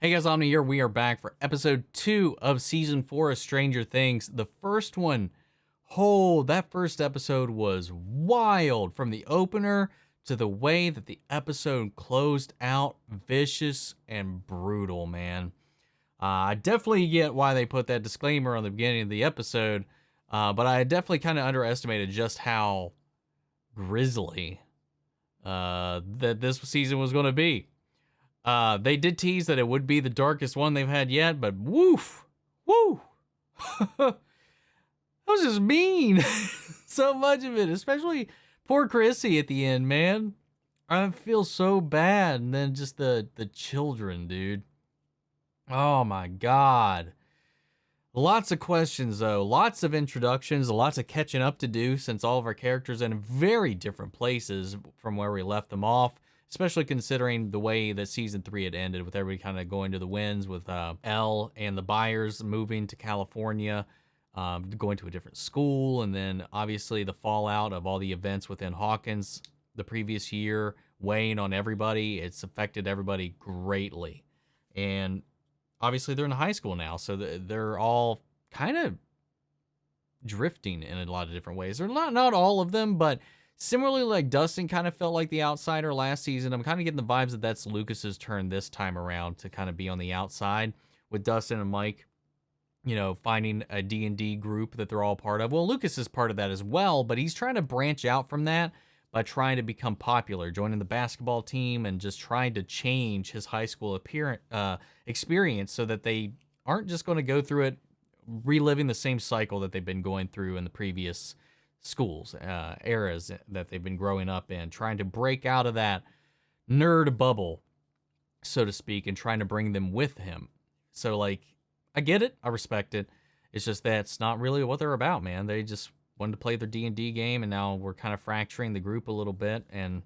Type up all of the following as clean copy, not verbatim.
Hey guys, Omni here. We are back for episode 2 of season 4 of Stranger Things. The first one, that first episode was wild. From the opener to the way that the episode closed out, vicious and brutal, man. I definitely get why they put that disclaimer on the beginning of the episode, but I definitely kind of underestimated just how grisly that this season was going to be. They did tease that it would be the darkest one they've had yet, but woo, that was just mean. So much of it, especially poor Chrissy at the end, man. I feel so bad. And then just the children, dude. Oh my God. Lots of questions, though. Lots of introductions, lots of catching up to do since all of our characters are in very different places from where we left them off. Especially considering the way that season 3 had ended, with everybody kind of going to the winds, with Elle and the Byers moving to California, going to a different school, and then obviously the fallout of all the events within Hawkins the previous year weighing on everybody. It's affected everybody greatly. And obviously they're in high school now, so they're all kind of drifting in a lot of different ways. They're not all of them, but similarly, like Dustin kind of felt like the outsider last season. I'm kind of getting the vibes that that's Lucas's turn this time around to kind of be on the outside, with Dustin and Mike, finding a D&D group that they're all part of. Well, Lucas is part of that as well, but he's trying to branch out from that by trying to become popular, joining the basketball team, and just trying to change his high school experience so that they aren't just going to go through it, reliving the same cycle that they've been going through in the previous schools, eras that they've been growing up in, trying to break out of that nerd bubble, so to speak, and trying to bring them with him. So, like, I get it. I respect it. It's just that's not really what they're about, man. They just wanted to play their D&D game, and now we're kind of fracturing the group a little bit, and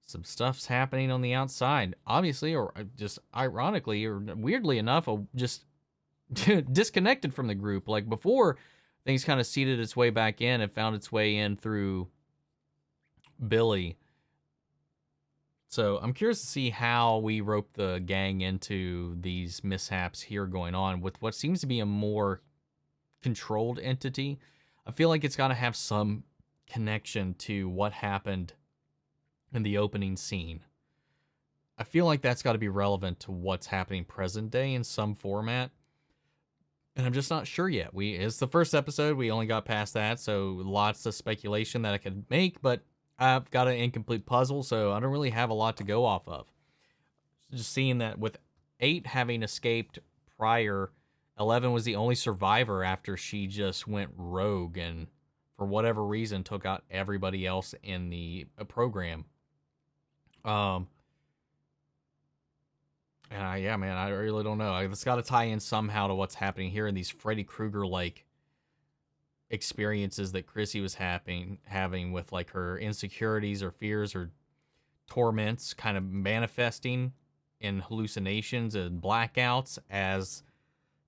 some stuff's happening on the outside, obviously, or just ironically, or weirdly enough, just disconnected from the group. Like before, things kind of seeded its way back in and found its way in through Billy. So I'm curious to see how we rope the gang into these mishaps here going on with what seems to be a more controlled entity. I feel like it's got to have some connection to what happened in the opening scene. I feel like that's got to be relevant to what's happening present day in some format. And I'm just not sure yet. It's the first episode. We only got past that, so lots of speculation that I could make, but I've got an incomplete puzzle, so I don't really have a lot to go off of. Just seeing that with 8 having escaped prior, 11 was the only survivor after she just went rogue and, for whatever reason, took out everybody else in the program. And yeah, man, I really don't know. It's got to tie in somehow to what's happening here in these Freddy Krueger-like experiences that Chrissy was having with, like, her insecurities or fears or torments kind of manifesting in hallucinations and blackouts as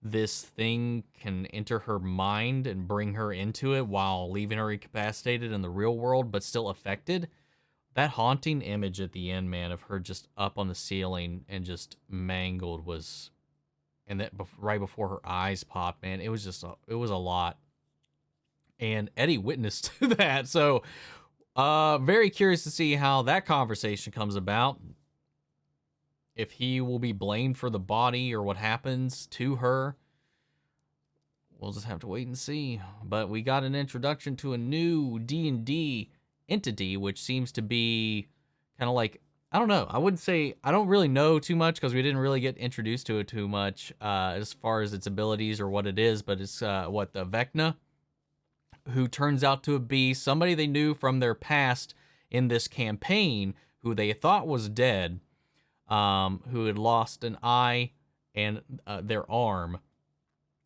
this thing can enter her mind and bring her into it while leaving her incapacitated in the real world, but still affected. That haunting image at the end, man, of her just up on the ceiling and just mangled and that right before her eyes popped, man, it was a lot. And Eddie witnessed that. So, very curious to see how that conversation comes about. If he will be blamed for the body or what happens to her, we'll just have to wait and see. But we got an introduction to a new D&D entity, which seems to be kind of like, I don't know, I don't really know too much because we didn't really get introduced to it too much as far as its abilities or what it is, but it's the Vecna, who turns out to be somebody they knew from their past in this campaign, who they thought was dead, who had lost an eye and their arm,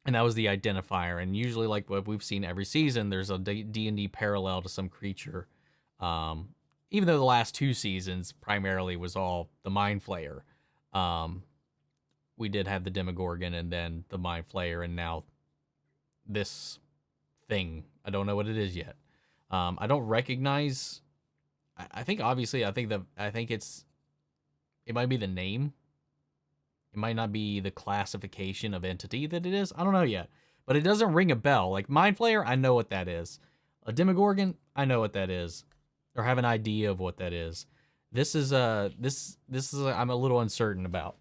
and that was the identifier. And usually, like what we've seen every season, there's a D&D parallel to some creature. Even though the last 2 seasons primarily was all the Mind Flayer, we did have the Demogorgon and then the Mind Flayer, and now this thing. I don't know what it is yet. I don't recognize. I think obviously, it might be the name It might not be the classification of entity that it is. I don't know yet. But it doesn't ring a bell. Like Mind Flayer, I know what that is. A Demogorgon, I know what that is. Or have an idea of what that is. This is I'm a little uncertain about.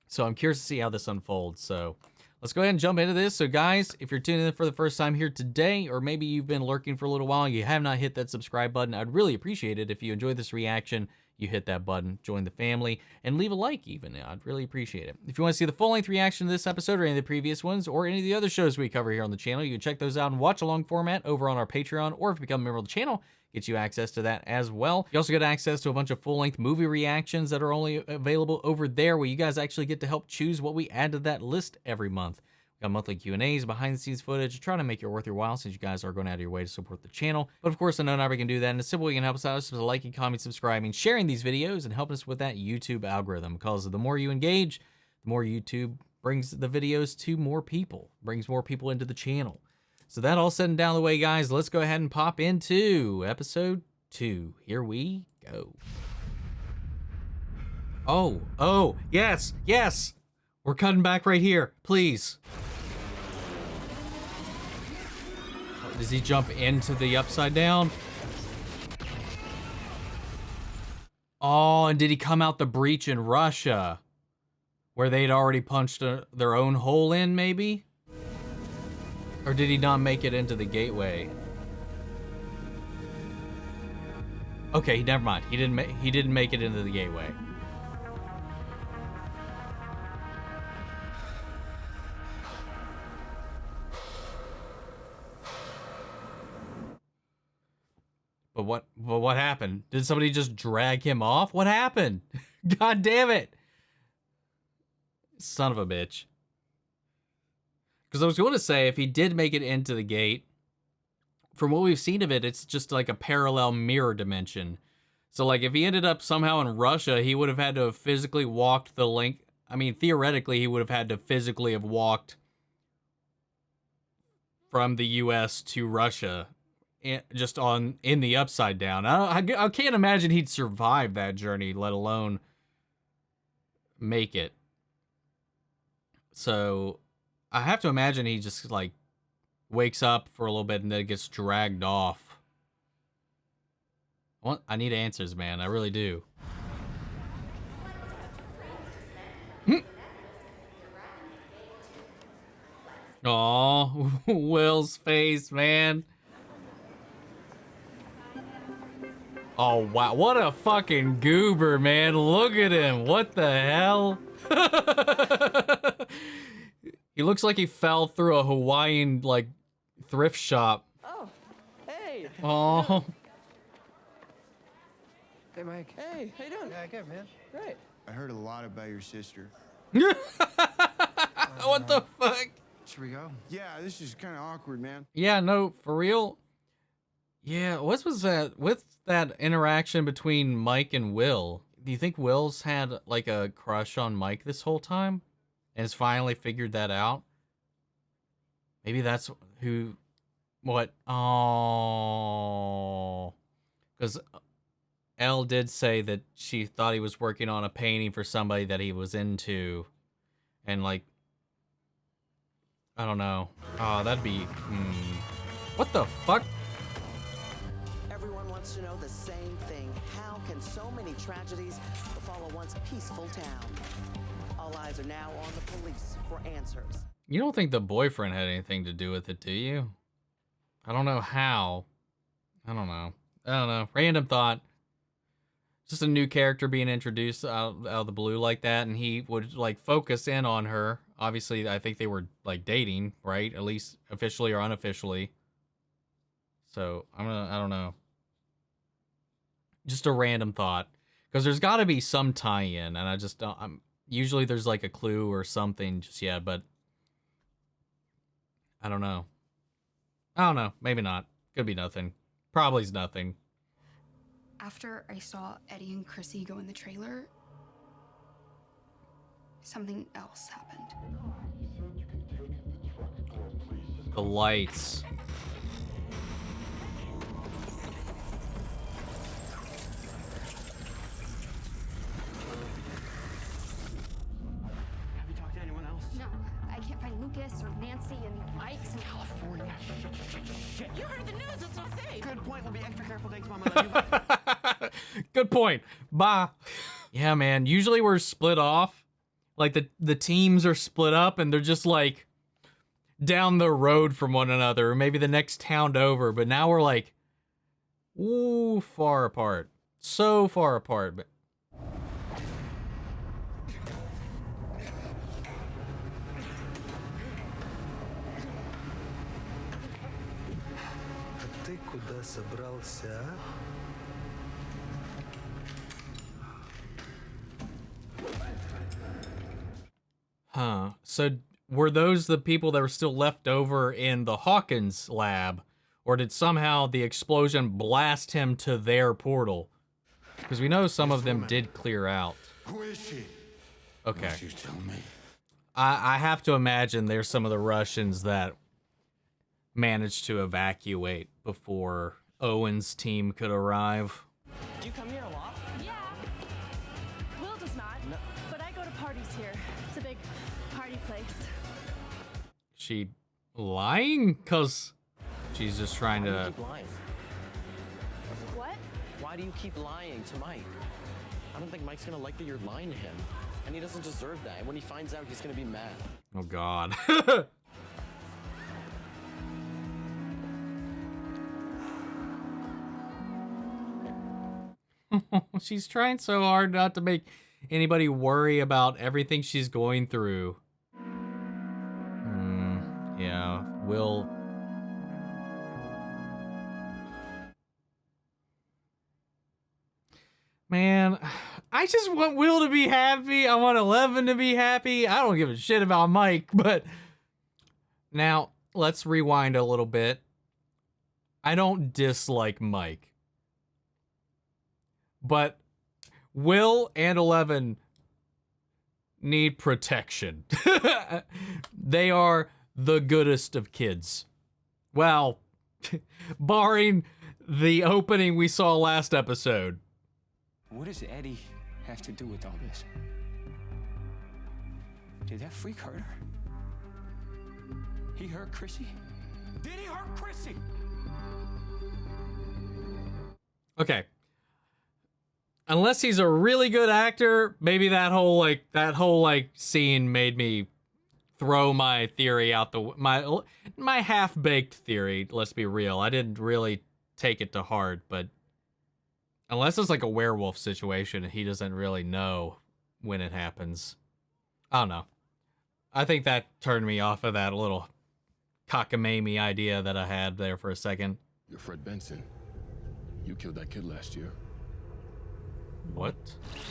So I'm curious to see how this unfolds. So let's go ahead and jump into this. So guys, if you're tuning in for the first time here today, or maybe you've been lurking for a little while and you have not hit that subscribe button, I'd really appreciate it if you enjoyed this reaction. You hit that button, join the family, and leave a like even. I'd really appreciate it. If you want to see the full-length reaction to this episode or any of the previous ones or any of the other shows we cover here on the channel, you can check those out in watch-along format over on our Patreon, or if you become a member of the channel, gets you access to that as well. You also get access to a bunch of full-length movie reactions that are only available over there, where you guys actually get to help choose what we add to that list every month. We got monthly Q&As, behind-the-scenes footage, trying to make it worth your while since you guys are going out of your way to support the channel. But of course, I know not everybody can do that, and it's simple. You can help us out with liking, commenting, subscribing, sharing these videos, and helping us with that YouTube algorithm. Because the more you engage, the more YouTube brings the videos to more people, brings more people into the channel. So that all said and down the way, guys, let's go ahead and pop into episode 2. Here we go. Oh, yes. We're cutting back right here, please. Does he jump into the upside down? Oh, and did he come out the breach in Russia? Where they'd already punched their own hole in, maybe? Or did he not make it into the gateway? Okay, never mind. He didn't make it into the gateway. But what happened? Did somebody just drag him off? What happened? God damn it. Son of a bitch. Because I was going to say, if he did make it into the gate, from what we've seen of it, it's just like a parallel mirror dimension. So like if he ended up somehow in Russia, he would have had to have physically walked the link. I mean, theoretically, he would have had to physically have walked from the US to Russia. Just in the upside down. I can't imagine he'd survive that journey, let alone make it. So I have to imagine he just like wakes up for a little bit and then gets dragged off. I need answers, man. I really do. Aw, Will's face, man. Oh, wow. What a fucking goober, man. Look at him. What the hell? He looks like he fell through a Hawaiian, like, thrift shop. Oh, hey. Oh. Hey, Mike. Hey, how you doing? Yeah, good, man. Great. I heard a lot about your sister. What the fuck? Should we go? Yeah, this is kind of awkward, man. Yeah, no, for real. Yeah, what was that with that interaction between Mike and Will? Do you think Will's had like a crush on Mike this whole time and has finally figured that out? Maybe that's what? Oh, because Elle did say that she thought he was working on a painting for somebody that he was into, and like, I don't know. Oh, that'd be, what the fuck? Everyone wants to know the same thing. How can so many tragedies befall a once peaceful town? All eyes are now on the police for answers. You don't think the boyfriend had anything to do with it, do you? I don't know how. I don't know. Random thought. Just a new character being introduced out of the blue like that, and he would like focus in on her. Obviously, I think they were like dating, right? At least officially or unofficially. So I don't know. Just a random thought, because there's got to be some tie-in, and I just don't. Usually there's like a clue or something just yet, but I don't know. Maybe not. Could be nothing. Probably's nothing. After I saw Eddie and Chrissy go in the trailer, something else happened. The lights. I can't find Lucas or Nancy and Mike's in California. Shit, you heard the news, that's what I'm saying. Good point. We'll be extra careful. Thanks, Mom. I love you. Bye. Good point. Bye. Yeah, man. Usually we're split off. Like the teams are split up and they're just like down the road from one another, or maybe the next town over. But now we're like, ooh, far apart. So far apart. But Ты куда собрался, а? huh. So were those the people that were still left over in the Hawkins lab? Or did somehow the explosion blast him to their portal? Because we know some of them did clear out. Who is she? Okay. Won't you tell me? I have to imagine there's some of the Russians that managed to evacuate before Owen's team could arrive. Do you come here a lot? Yeah. Will does not, but I go to parties here. It's a big party place. She lying? Because she's just trying Why do you to... keep lying? What? Why do you keep lying to Mike? I don't think Mike's gonna like that you're lying to him. And he doesn't deserve that. And when he finds out, he's gonna be mad. Oh, God. She's trying so hard not to make anybody worry about everything she's going through. Yeah, Will... Man, I just want Will to be happy. I want 11 to be happy. I don't give a shit about Mike, but... Now, let's rewind a little bit. I don't dislike Mike. But Will and 11 need protection. They are the goodest of kids. Well, barring the opening we saw last episode. What does Eddie have to do with all this? Did that freak hurt her? He hurt Chrissy? Did he hurt Chrissy? Okay. Unless he's a really good actor, maybe that whole scene made me throw my theory out my half-baked theory. Let's be real. I didn't really take it to heart, but unless it's like a werewolf situation and he doesn't really know when it happens. I don't know. I think that turned me off of that little cockamamie idea that I had there for a second. You're Fred Benson. You killed that kid last year. What?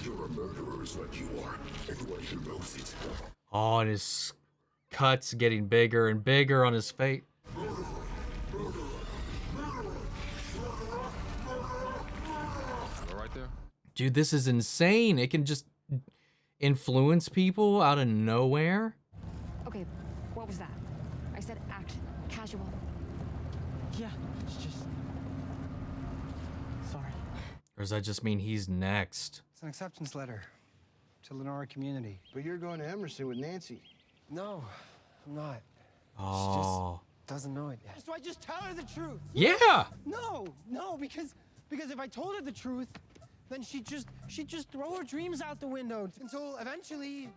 You're a murderer is what you are. Everyone here knows it. Oh, and his cuts getting bigger and bigger on his face. All right there? Dude, this is insane. It can just influence people out of nowhere. Okay, what was that? I said act casual. Yeah, it's just... Sorry. Or does that just mean he's next? It's an acceptance letter to Lenora community. But you're going to Emerson with Nancy. No, I'm not. Oh. She just doesn't know it yet. So I just tell her the truth. Yeah! No, because if I told her the truth, then she'd just throw her dreams out the window until eventually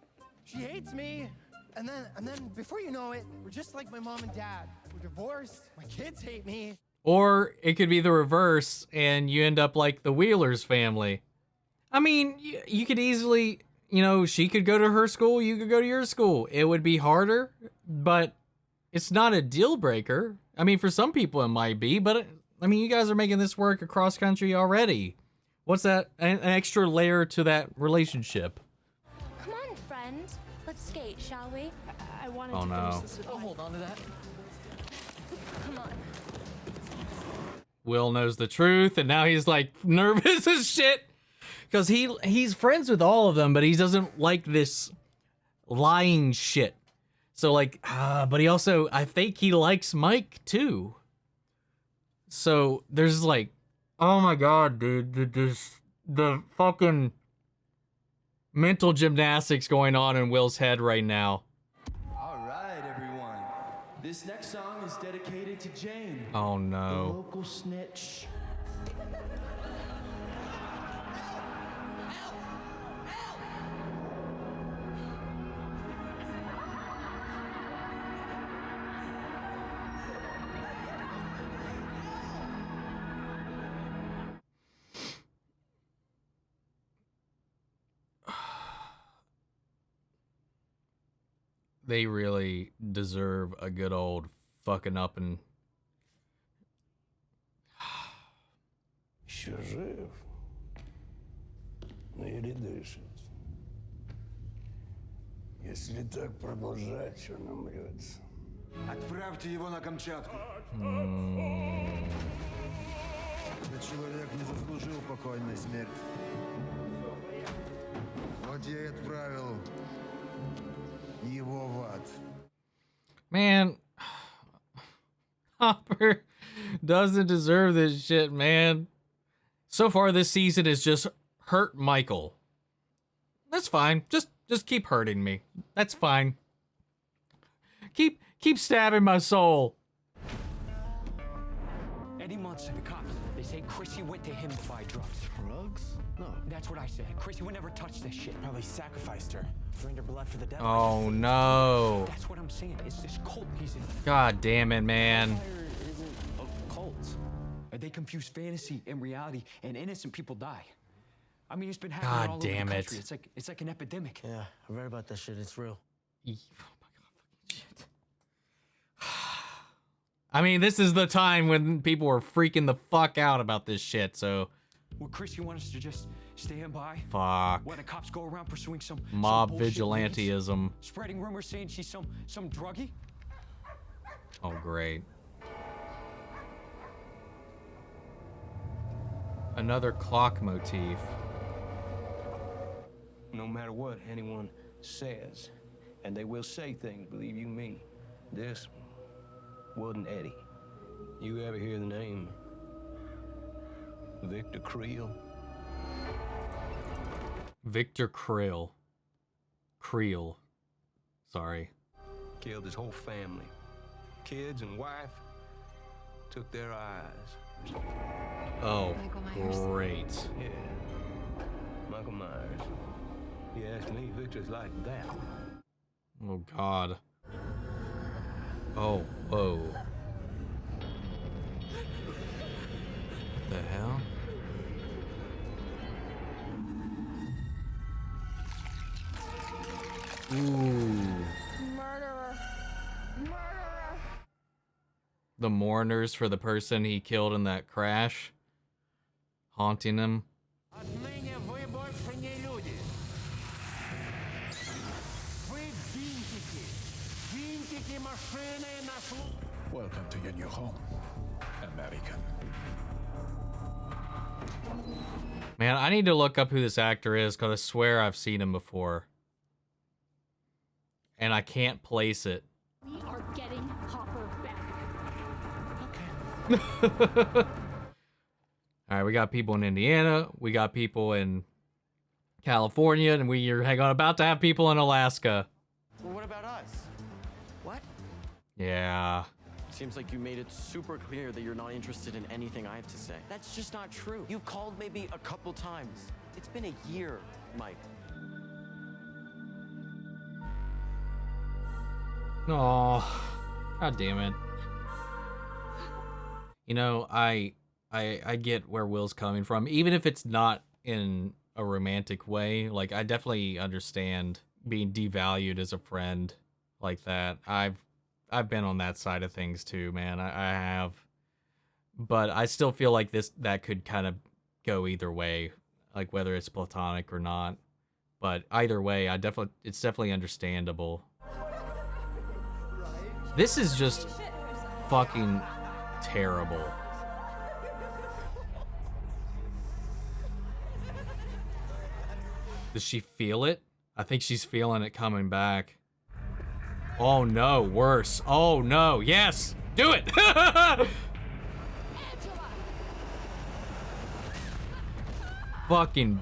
she hates me. And then before you know it, we're just like my mom and dad. We're divorced. My kids hate me. Or it could be the reverse and you end up like the Wheelers family. I mean, you could easily, she could go to her school, you could go to your school. It would be harder, but it's not a deal breaker. I mean, for some people it might be, but I mean, you guys are making this work across country already. What's that? An extra layer to that relationship. Come on, friend. Let's skate, shall we? I wanted Oh, to no. finish this with I'll hold on to that. Come on. Will knows the truth, and now he's like nervous as shit because he's friends with all of them, but he doesn't like this lying shit. So like, but he also, I think he likes Mike too. So there's like, oh my god, dude, the fucking mental gymnastics going on in Will's head right now. All right. This next song is dedicated to Jane. Oh The no. local snitch. They really deserve a good old fucking up and... Еще жив. Но еле дышит. Если так продолжать, он умрет. Отправьте его на Камчатку. Этот человек не заслужил покойной смерти. Вот я и отправил его в ад. Man, Hopper doesn't deserve this shit, man. So far this season has just hurt Michael. That's fine. Just keep hurting me. That's fine. Keep stabbing my soul. Eddie Munson, the cops. They say Chrissy went to him to buy drugs. Drugs? No. That's what I said. Chrissy would never touch this shit. Probably sacrificed her. Drained her blood for the devil. Oh no. That's what I'm saying. It's this cult he's in. God damn it, man. Dyer isn't a cult. They confuse fantasy and reality, and innocent people die. I mean, it's been happening God all over the damn country. it. It's like an epidemic. Yeah, I read about that shit. It's real. Oh my god, fucking shit. I mean, this is the time when people were freaking the fuck out about this shit, so... Would Chrissy want us to just stand by? Fuck. When the cops go around pursuing some Mob bullshit vigilanteism. witness, spreading rumors saying she's some druggie? Oh, great. Another clock motif. No matter what anyone says, and they will say things, believe you me, this wasn't Eddie. You ever hear the name Victor Creel? Victor Creel. Creel. Sorry. Killed his whole family. Kids and wife took their eyes. Oh, Michael Myers. great. Yeah, Michael Myers. You ask me, Victor's like that. Oh, God. Oh, whoa. What the hell? Ooh. Murderer. Murderer. The mourners for the person he killed in that crash. Haunting him. Welcome to your new home, American. Man, I need to look up who this actor is, because I swear I've seen him before. And I can't place it. We are getting Hopper back. Alright, we got people in Indiana, we got people in California, and we're about to have people in Alaska. Well, what about us? What? Yeah. Seems like you made it super clear that you're not interested in anything I have to say. That's just not true. You've called maybe a couple times. It's been a year, Mike. Oh, god damn it. You know, I get where Will's coming from, even if it's not in a romantic way. Like, I definitely understand being devalued as a friend like that. I've been on that side of things too, man. I have, but I still feel like that could kind of go either way, like whether it's platonic or not. But either way, it's definitely understandable. This is just fucking terrible. Does she feel it? I think she's feeling it coming back. Oh no, worse. Oh no, yes! Do it! Fucking...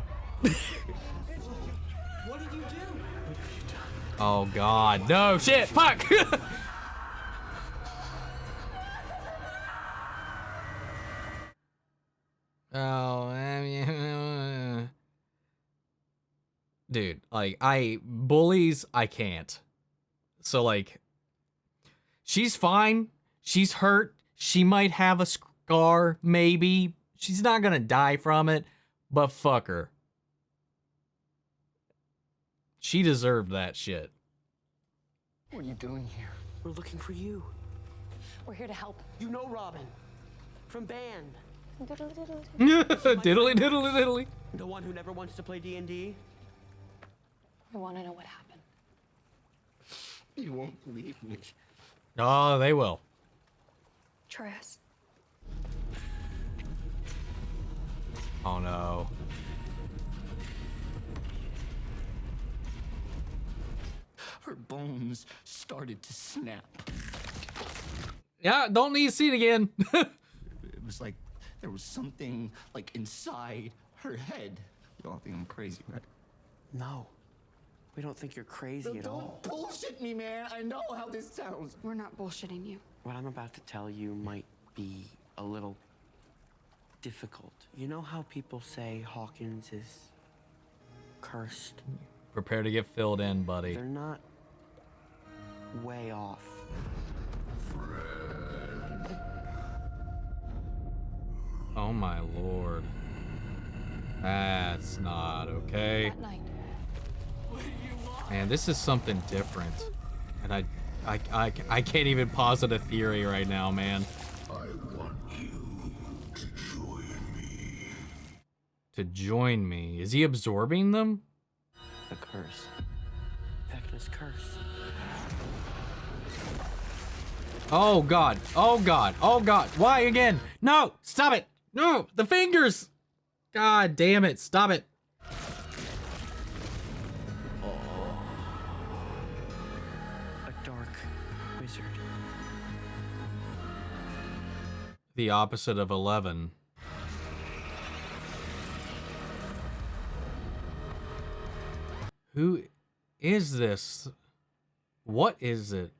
What did you do? Oh god, no, shit, fuck! Oh, dude, like, bullies, I can't. So, like, she's fine. She's hurt. She might have a scar, maybe. She's not gonna die from it, but fuck her. She deserved that shit. What are you doing here? We're looking for you. We're here to help. You know Robin from band. Diddly diddly diddly. The one who never wants to play D&D. I want to know what happened. You won't believe me. Oh, they will. Try us. Oh no. Her bones started to snap. Yeah, don't need to see it again. It was like there was something like inside her head. You all think I'm crazy, right? No. We don't think you're crazy at all. Don't bullshit me, man. I know how this sounds. We're not bullshitting you. What I'm about to tell you might be a little difficult. You know how people say Hawkins is cursed? Prepare to get filled in, buddy. They're not way off. Oh my lord. That's not okay. That night. Man, this is something different. And I can't even posit a theory right now, man. I want you to join me. To join me? Is he absorbing them? The curse. Vecna's curse. Oh god. Oh god. Oh god. Why again? No! Stop it! No! The fingers! God damn it. Stop it. A dark wizard. The opposite of 11. Who is this? What is it?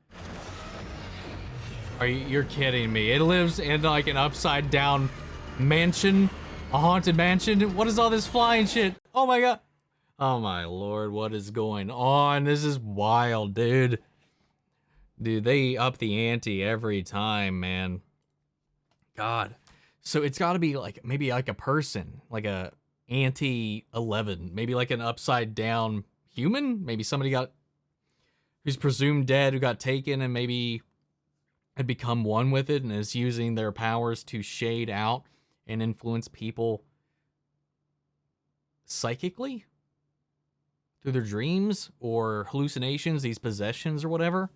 You're kidding me. It lives in like an upside down mansion, a haunted mansion. What is all this flying shit? Oh my god. Oh my lord, what is going on? This is wild, dude. Dude, they up the ante every time, man. God. So it's got to be like maybe like a person, like a anti-11, maybe like an upside down human. Maybe somebody who's presumed dead, who got taken and maybe had become one with it and is using their powers to shade out and influence people psychically through their dreams or hallucinations, these possessions or whatever.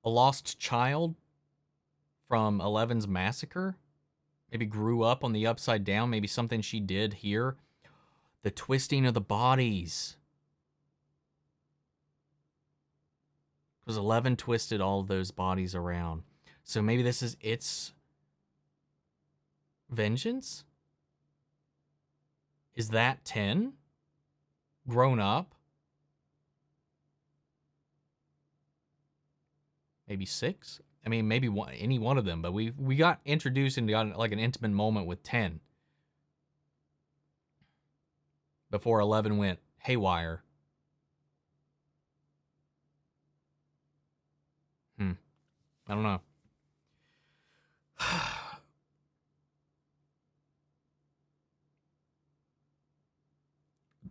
A lost child from 11's massacre maybe grew up on the upside down, maybe something she did here. The twisting of the bodies. Because 11 twisted all of those bodies around. So maybe this is its vengeance? Is that 10? Grown up? Maybe 6? I mean, maybe any one of them, but we got introduced into like an intimate moment with 10. Before 11 went haywire. I don't know.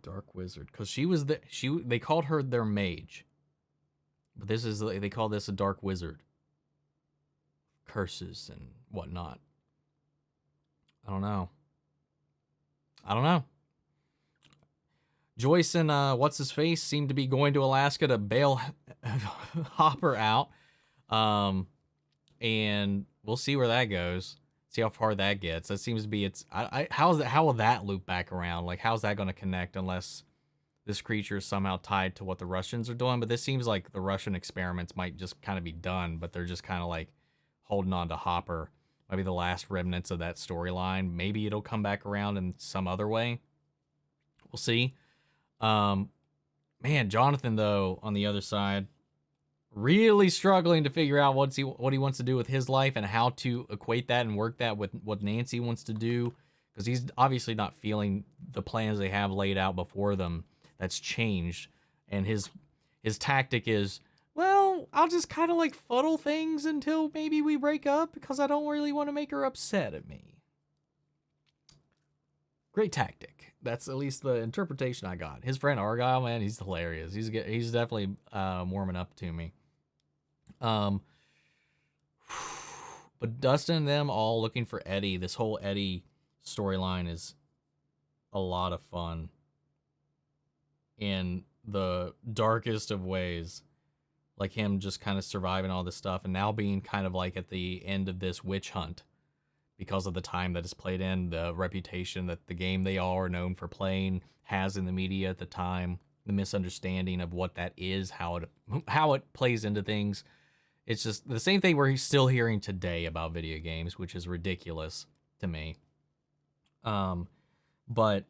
Dark wizard, because they called her their mage, but they call this a dark wizard. Curses and whatnot. I don't know. Joyce and what's his face seem to be going to Alaska to bail Hopper out. And we'll see where that goes. See how far that gets. That seems to be how will that loop back around? Like, how's that going to connect unless this creature is somehow tied to what the Russians are doing? But this seems like the Russian experiments might just kind of be done, but they're just kind of like holding on to Hopper. Maybe the last remnants of that storyline. Maybe it'll come back around in some other way. We'll see. Man, Jonathan, though, on the other side, really struggling to figure out what he wants to do with his life and how to equate that and work that with what Nancy wants to do, because he's obviously not feeling the plans they have laid out before them. That's changed, and his tactic is, well, I'll just kind of like fuddle things until maybe we break up because I don't really want to make her upset at me. Great tactic. That's at least the interpretation I got. His friend Argyle, man, he's hilarious. He's definitely warming up to me. But Dustin and them all looking for Eddie. This whole Eddie storyline is a lot of fun in the darkest of ways. Like him just kind of surviving all this stuff and now being kind of like at the end of this witch hunt because of the time that it's played in, the reputation that the game they all are known for playing has in the media at the time, the misunderstanding of what that is, how it plays into things. It's just the same thing we're still hearing today about video games, which is ridiculous to me. But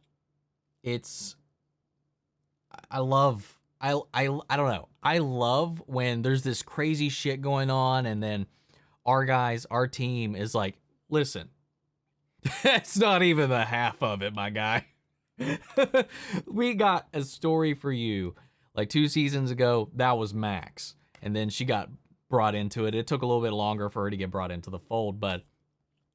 it's, I don't know. I love when there's this crazy shit going on and then our team is like, listen, that's not even the half of it, my guy. We got a story for you. Like 2 seasons ago, that was Max. And then she got brought into it. It took a little bit longer for her to get brought into the fold, but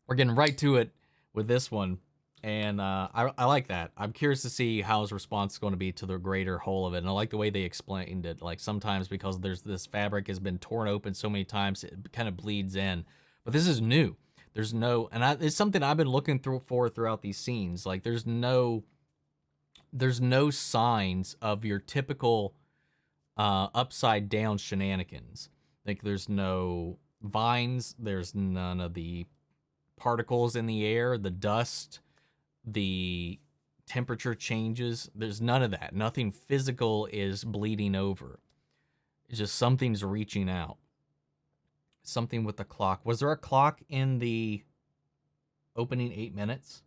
we're getting right to it with this one. And I like that. I'm curious to see how his response is going to be to the greater whole of it. And I like the way they explained it. Like sometimes because there's this fabric has been torn open so many times, it kind of bleeds in. But this is new. There's no, and it's something I've been looking for throughout these scenes. Like there's no signs of your typical upside down shenanigans. Like there's no vines. There's none of the particles in the air, the dust, the temperature changes. There's none of that. Nothing physical is bleeding over. It's just something's reaching out. Something with the clock. Was there a clock in the opening 8 minutes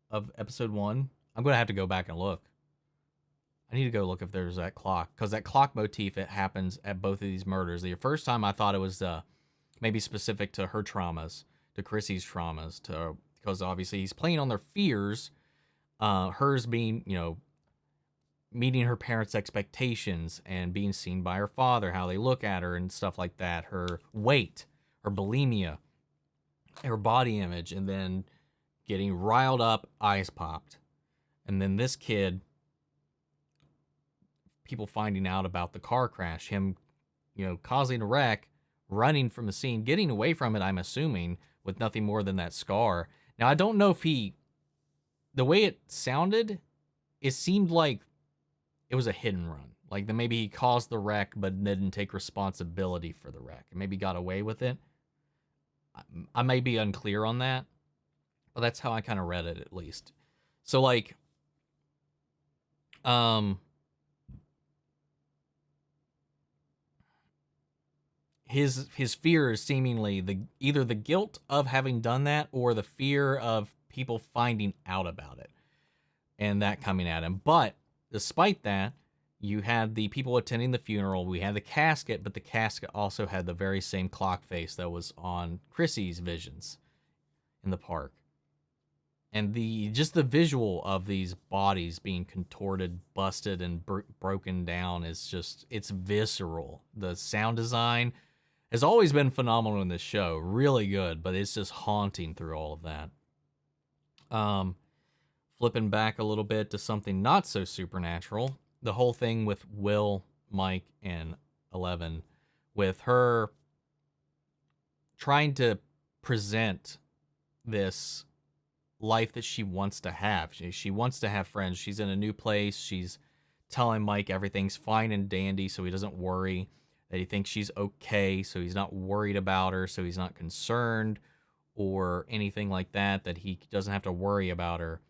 of episode 1? I'm going to have to go back and look. I need to go look if there's that clock, because that clock motif, it happens at both of these murders. The first time I thought it was maybe specific to her traumas, to Chrissy's traumas, because obviously he's playing on their fears, hers being, meeting her parents' expectations and being seen by her father, how they look at her and stuff like that, her weight, her bulimia, her body image, and then getting riled up, eyes popped. And then this kid, people finding out about the car crash, him, causing a wreck, running from the scene, getting away from it, I'm assuming, with nothing more than that scar. Now, I don't know if the way it sounded, it seemed like it was a hit and run. Like maybe he caused the wreck, but didn't take responsibility for the wreck. And maybe got away with it. I may be unclear on that, but that's how I kind of read it, at least. So like, his fear is seemingly either the guilt of having done that or the fear of people finding out about it and that coming at him. But despite that, you had the people attending the funeral. We had the casket, but the casket also had the very same clock face that was on Chrissy's visions in the park. And just the visual of these bodies being contorted, busted, and broken down it's visceral. The sound design has always been phenomenal in this show. Really good, but it's just haunting through all of that. Flipping back a little bit to something not so supernatural. The whole thing with Will, Mike, and 11, with her trying to present this life that she wants to have. She wants to have friends. She's in a new place. She's telling Mike everything's fine and dandy so he doesn't worry, that he thinks she's okay, so he's not worried about her, so he's not concerned or anything like that, that he doesn't have to worry about her.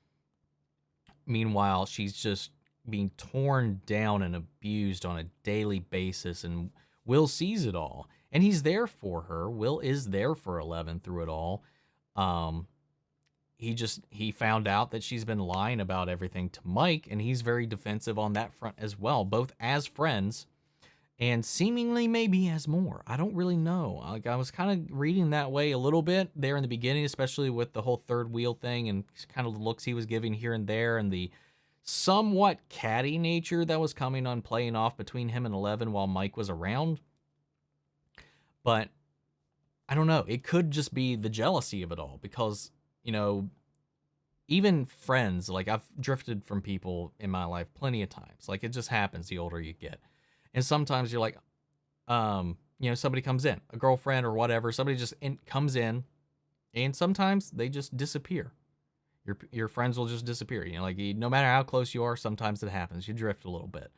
Meanwhile, she's just being torn down and abused on a daily basis, and Will sees it all, and he's there for her. Will is there for 11 through it all. He found out that she's been lying about everything to Mike, and he's very defensive on that front as well, both as friends and seemingly maybe has more. I don't really know. Like, I was kind of reading that way a little bit there in the beginning, especially with the whole third wheel thing and kind of the looks he was giving here and there, and the somewhat catty nature that was coming on playing off between him and 11 while Mike was around. But I don't know. It could just be the jealousy of it all because, you know, even friends, like I've drifted from people in my life plenty of times. Like, it just happens the older you get. And sometimes you're like, you know, somebody comes in, a girlfriend or whatever, somebody just comes in, and sometimes they just disappear. Your friends will just disappear. You know, like, no matter how close you are, sometimes it happens. You drift a little bit.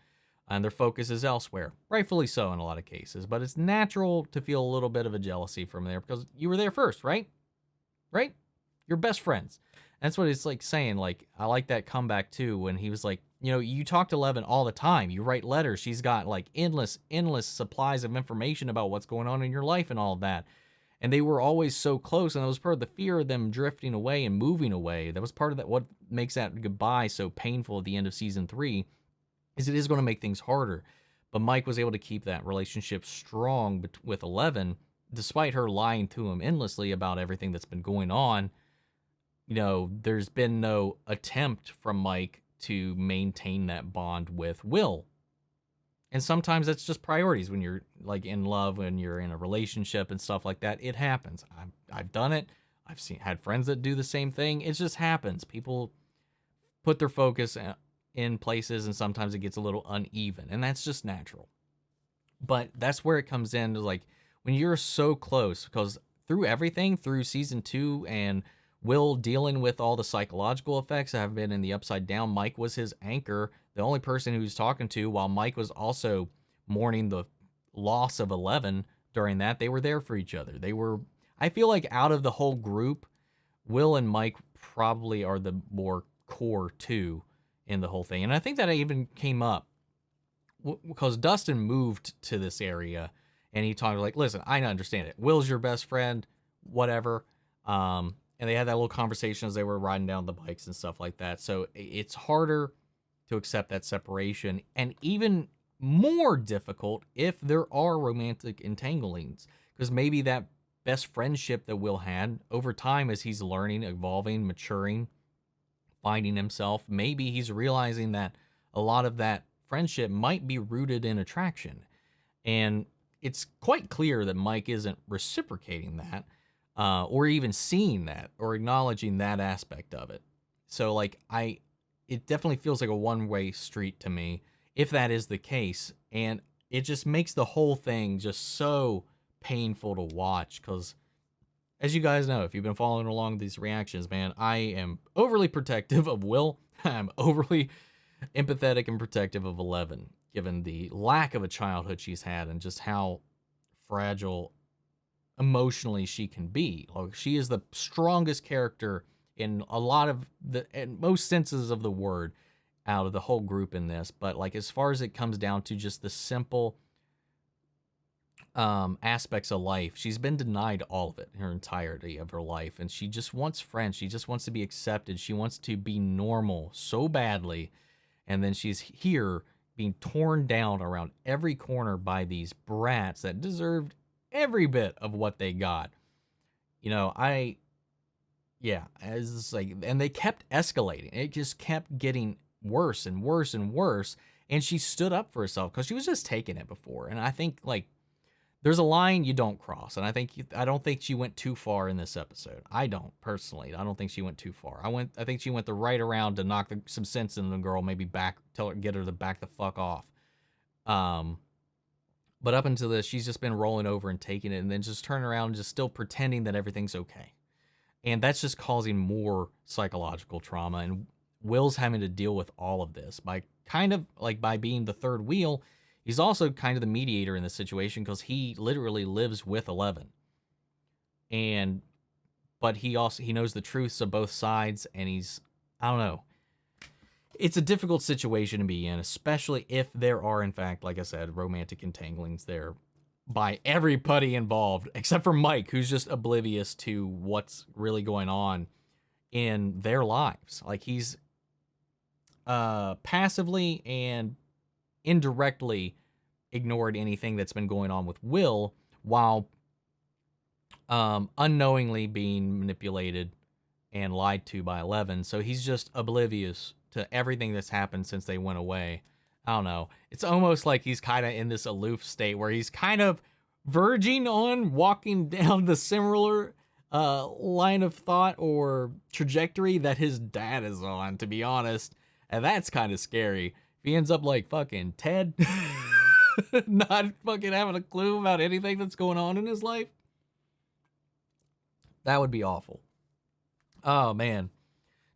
And their focus is elsewhere. Rightfully so in a lot of cases. But it's natural to feel a little bit of a jealousy from there because you were there first, right? Right? You're best friends. That's what it's like saying. Like, I like that comeback too when he was like, you know, you talk to 11 all the time. You write letters. She's got like endless supplies of information about what's going on in your life and all of that. And they were always so close. And that was part of the fear of them drifting away and moving away. That was part of that. What makes that goodbye so painful at the end of season 3 is it is going to make things harder. But Mike was able to keep that relationship strong with 11, despite her lying to him endlessly about everything that's been going on. You know, there's been no attempt from Mike to maintain that bond with Will. And sometimes that's just priorities when you're like in love, when you're in a relationship and stuff like that. It happens. I've done it. I've had friends that do the same thing. It just happens. People put their focus in places and sometimes it gets a little uneven, and that's just natural. But that's where it comes in to, like, when you're so close, because through everything, through season 2 and Will dealing with all the psychological effects that have been in the Upside Down, Mike was his anchor, the only person he was talking to, while Mike was also mourning the loss of 11 during that. They were there for each other. They were, I feel like out of the whole group, Will and Mike probably are the more core two in the whole thing. And I think that even came up because Dustin moved to this area and he talked like, listen, I understand it. Will's your best friend, whatever. And they had that little conversation as they were riding down the bikes and stuff like that. So it's harder to accept that separation, and even more difficult if there are romantic entanglings, because maybe that best friendship that Will had over time as he's learning, evolving, maturing, finding himself, maybe he's realizing that a lot of that friendship might be rooted in attraction. And it's quite clear that Mike isn't reciprocating that. Or even seeing that or acknowledging that aspect of it. So like it definitely feels like a one-way street to me if that is the case. And it just makes the whole thing just so painful to watch. Cause as you guys know, if you've been following along these reactions, man, I am overly protective of Will. I'm overly empathetic and protective of 11, given the lack of a childhood she's had and just how fragile emotionally she can be. Like, she is the strongest character in a lot of in most senses of the word out of the whole group in this. But like, as far as it comes down to just the simple aspects of life, she's been denied all of it her entirety of her life, and she just wants friends. She just wants to be accepted. She wants to be normal so badly, and then she's here being torn down around every corner by these brats that deserved every bit of what they got. You know, it's like, and they kept escalating. It just kept getting worse and worse and worse. And she stood up for herself because she was just taking it before. And I think like there's a line you don't cross. And I don't think she went too far in this episode. I don't personally. I don't think she went too far. I think she went the right around to knock some sense into the girl, maybe get her to back the fuck off. But up until this, she's just been rolling over and taking it and then just turning around and just still pretending that everything's okay. And that's just causing more psychological trauma. And Will's having to deal with all of this by by being the third wheel. He's also kind of the mediator in this situation because he literally lives with 11. But he knows the truths of both sides, and I don't know. It's a difficult situation to be in, especially if there are, in fact, like I said, romantic entanglings there by everybody involved, except for Mike, who's just oblivious to what's really going on in their lives. Like, he's passively and indirectly ignored anything that's been going on with Will while unknowingly being manipulated and lied to by 11. So he's just oblivious to everything that's happened since they went away. I don't know. It's almost like he's kind of in this aloof state where he's kind of verging on walking down the similar line of thought or trajectory that his dad is on, to be honest. And that's kind of scary. If he ends up like fucking Ted, not fucking having a clue about anything that's going on in his life, that would be awful. Oh, man.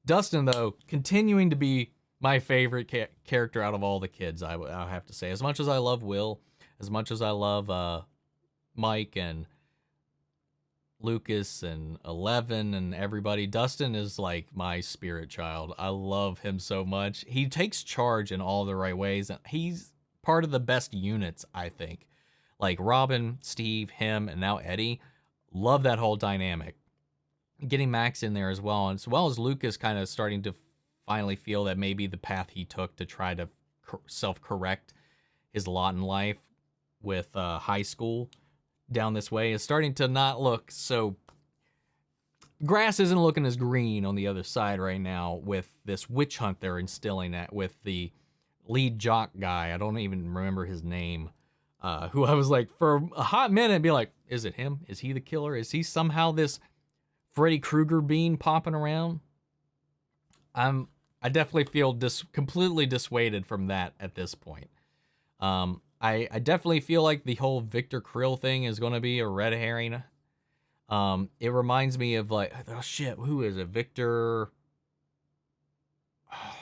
Dustin, though, continuing to be my favorite character out of all the kids, I have to say. As much as I love Will, as much as I love Mike and Lucas and 11 and everybody, Dustin is like my spirit child. I love him so much. He takes charge in all the right ways. He's part of the best units, I think. Like Robin, Steve, him, and now Eddie. Love that whole dynamic. Getting Max in there as well as Lucas kind of starting to finally feel that maybe the path he took to try to self-correct his lot in life with high school down this way is starting to not look so... Grass isn't looking as green on the other side right now with this witch hunt they're instilling at with the lead jock guy. I don't even remember his name. Who I was like, for a hot minute, be like, is it him? Is he the killer? Is he somehow this Freddy Krueger being popping around? I definitely feel completely dissuaded from that at this point. I definitely feel like the whole Victor Krill thing is going to be a red herring. It reminds me of like, oh shit, who is it? Victor... Oh,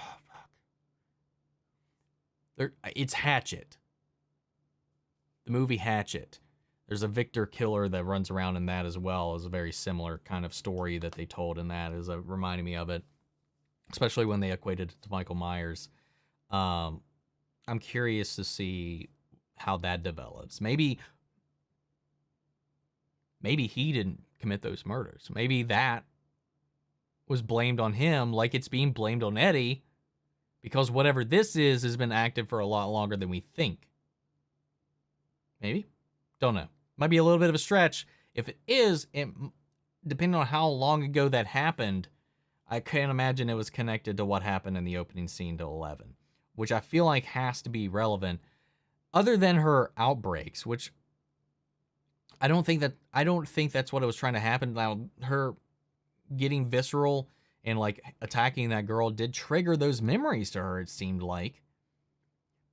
fuck. It's Hatchet. The movie Hatchet. There's a Victor killer that runs around in that as well. It's a very similar kind of story that they told in that. Is reminding me of it, especially when they equated it to Michael Myers. I'm curious to see how that develops. Maybe he didn't commit those murders. Maybe that was blamed on him, like it's being blamed on Eddie, because whatever this is has been active for a lot longer than we think. Maybe? Don't know. Might be a little bit of a stretch. If it is, depending on how long ago that happened, I can't imagine it was connected to what happened in the opening scene to 11, which I feel like has to be relevant, other than her outbreaks, which I don't think that's what it was trying to happen. Now, her getting visceral and like attacking that girl did trigger those memories to her, it seemed like.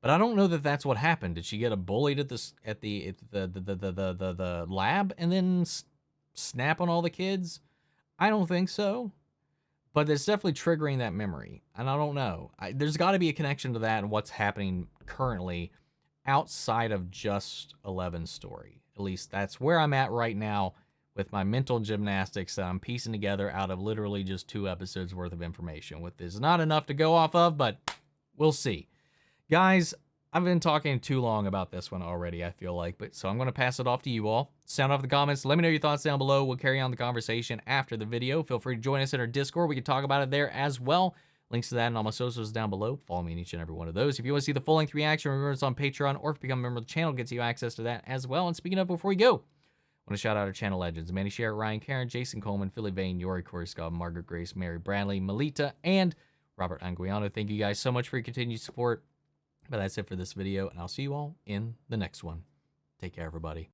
But I don't know that that's what happened. Did she get bullied at the lab and then snap on all the kids? I don't think so. But it's definitely triggering that memory. And I don't know. There's got to be a connection to that and what's happening currently outside of just 11's story. At least that's where I'm at right now with my mental gymnastics that I'm piecing together out of literally just 2 episodes worth of information. With this, not enough to go off of, but we'll see. Guys, I've been talking too long about this one already, I feel like, so I'm going to pass it off to you all. Sound off in the comments. Let me know your thoughts down below. We'll carry on the conversation after the video. Feel free to join us in our Discord. We can talk about it there as well. Links to that and all my socials down below. Follow me in each and every one of those. If you want to see the full-length reaction, remember it's on Patreon, or if you become a member of the channel, it gets you access to that as well. And speaking of, before we go, I want to shout out our channel legends: Manny Sherritt, Ryan Karen, Jason Coleman, Philly Vane, Yori Corey Scott, Margaret Grace, Mary Bradley, Melita, and Robert Anguiano. Thank you guys so much for your continued support. But that's it for this video, and I'll see you all in the next one. Take care, everybody.